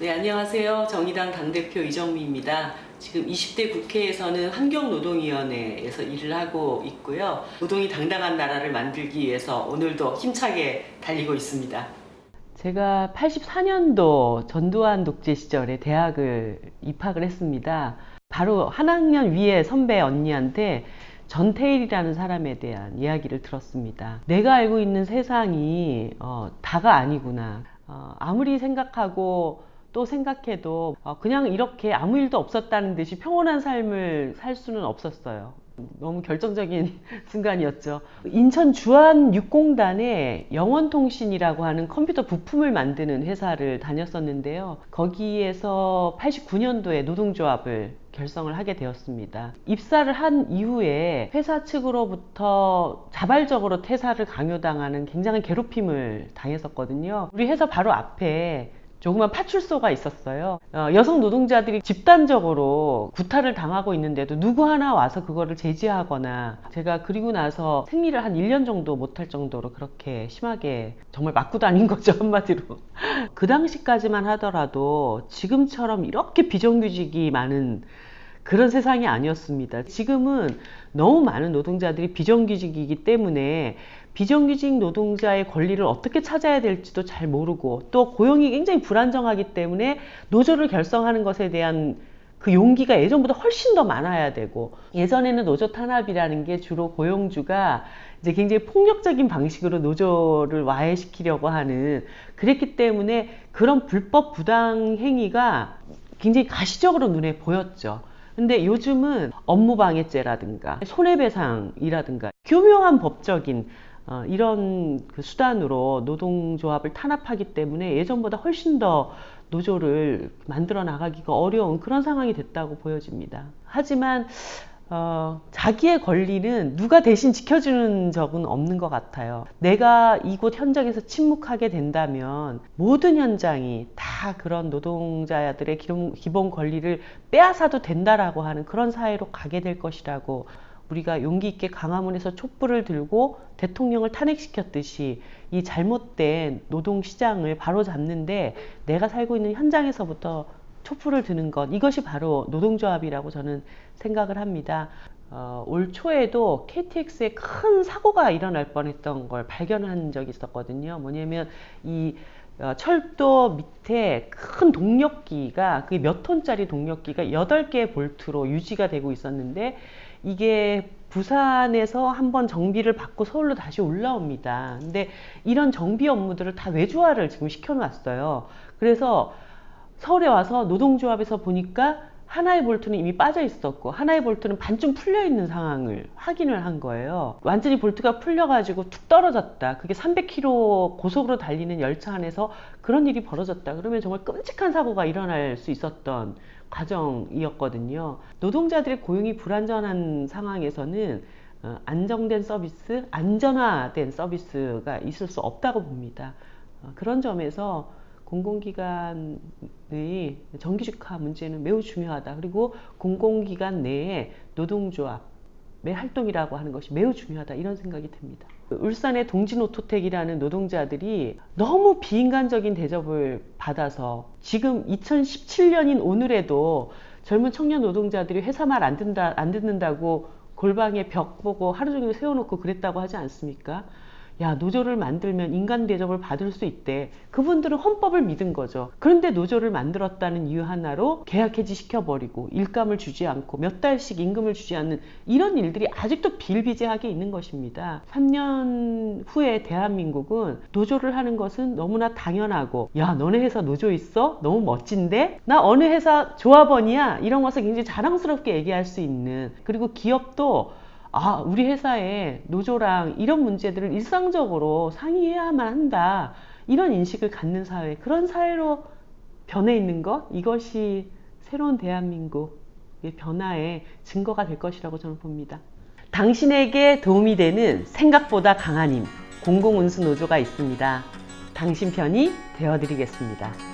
네, 안녕하세요. 정의당 당대표 이정미입니다. 지금 20대 국회에서는 환경노동위원회에서 일을 하고 있고요. 노동이 당당한 나라를 만들기 위해서 오늘도 힘차게 달리고 있습니다. 제가 84년도 전두환 독재 시절에 대학을 입학을 했습니다. 바로 한 학년 위에 선배 언니한테 전태일이라는 사람에 대한 이야기를 들었습니다. 내가 알고 있는 세상이 다가 아니구나. 아무리 생각하고 또 생각해도 그냥 이렇게 아무 일도 없었다는 듯이 평온한 삶을 살 수는 없었어요. 너무 결정적인 순간이었죠. 인천 주한육공단에 영원통신이라고 하는 컴퓨터 부품을 만드는 회사를 다녔었는데요. 거기에서 89년도에 노동조합을 결성을 하게 되었습니다. 입사를 한 이후에 회사 측으로부터 자발적으로 퇴사를 강요당하는 굉장한 괴롭힘을 당했었거든요. 우리 회사 바로 앞에 조그만 파출소가 있었어요. 여성 노동자들이 집단적으로 구타를 당하고 있는데도 누구 하나 와서 그거를 제지하거나, 제가 그리고 나서 생리를 한 1년 정도 못할 정도로 그렇게 심하게 정말 맞고 다닌 거죠, 한마디로. 그 당시까지만 하더라도 지금처럼 이렇게 비정규직이 많은 그런 세상이 아니었습니다. 지금은 너무 많은 노동자들이 비정규직이기 때문에 비정규직 노동자의 권리를 어떻게 찾아야 될지도 잘 모르고, 또 고용이 굉장히 불안정하기 때문에 노조를 결성하는 것에 대한 그 용기가 예전보다 훨씬 더 많아야 되고, 예전에는 노조 탄압이라는 게 주로 고용주가 이제 굉장히 폭력적인 방식으로 노조를 와해시키려고 하는, 그랬기 때문에 그런 불법 부당 행위가 굉장히 가시적으로 눈에 보였죠. 근데 요즘은 업무방해죄라든가 손해배상이라든가 교묘한 법적인 이런 그 수단으로 노동조합을 탄압하기 때문에 예전보다 훨씬 더 노조를 만들어 나가기가 어려운 그런 상황이 됐다고 보여집니다. 하지만 자기의 권리는 누가 대신 지켜주는 적은 없는 것 같아요. 내가 이곳 현장에서 침묵하게 된다면 모든 현장이 다 그런 노동자들의 기본 권리를 빼앗아도 된다라고 하는 그런 사회로 가게 될 것이라고, 우리가 용기 있게 광화문에서 촛불을 들고 대통령을 탄핵시켰듯이 이 잘못된 노동시장을 바로잡는데 내가 살고 있는 현장에서부터 촛불을 드는 것, 이것이 바로 노동조합이라고 저는 생각을 합니다. 올 초에도 KTX에 큰 사고가 일어날 뻔했던 걸 발견한 적이 있었거든요. 뭐냐면 이 철도 밑에 큰 동력기가, 그게 몇 톤짜리 동력기가 8개의 볼트로 유지가 되고 있었는데, 이게 부산에서 한번 정비를 받고 서울로 다시 올라옵니다. 근데 이런 정비 업무들을 다 외주화를 지금 시켜놨어요. 그래서 서울에 와서 노동조합에서 보니까 하나의 볼트는 이미 빠져 있었고 하나의 볼트는 반쯤 풀려 있는 상황을 확인을 한 거예요. 완전히 볼트가 풀려가지고 툭 떨어졌다. 그게 300km 고속으로 달리는 열차 안에서 그런 일이 벌어졌다. 그러면 정말 끔찍한 사고가 일어날 수 있었던 과정이었거든요. 노동자들의 고용이 불안전한 상황에서는 안정된 서비스, 안전화된 서비스가 있을 수 없다고 봅니다. 그런 점에서 공공기관의 정규직화 문제는 매우 중요하다. 그리고 공공기관 내에 노동조합의 활동이라고 하는 것이 매우 중요하다. 이런 생각이 듭니다. 울산의 동진오토텍이라는 노동자들이 너무 비인간적인 대접을 받아서 지금 2017년인 오늘에도 젊은 청년 노동자들이 회사 말 안 듣는다고 골방에 벽 보고 하루 종일 세워놓고 그랬다고 하지 않습니까? 야, 노조를 만들면 인간 대접을 받을 수 있대. 그분들은 헌법을 믿은 거죠. 그런데 노조를 만들었다는 이유 하나로 계약 해지 시켜버리고 일감을 주지 않고 몇 달씩 임금을 주지 않는 이런 일들이 아직도 비일비재하게 있는 것입니다. 3년 후에 대한민국은 노조를 하는 것은 너무나 당연하고, 야, 너네 회사 노조 있어? 너무 멋진데? 나 어느 회사 조합원이야? 이런 것을 굉장히 자랑스럽게 얘기할 수 있는, 그리고 기업도 우리 회사에 노조랑 이런 문제들을 일상적으로 상의해야만 한다. 이런 인식을 갖는 사회, 그런 사회로 변해 있는 것, 이것이 새로운 대한민국의 변화의 증거가 될 것이라고 저는 봅니다. 당신에게 도움이 되는 생각보다 강한 힘, 공공운수노조가 있습니다. 당신 편이 되어드리겠습니다.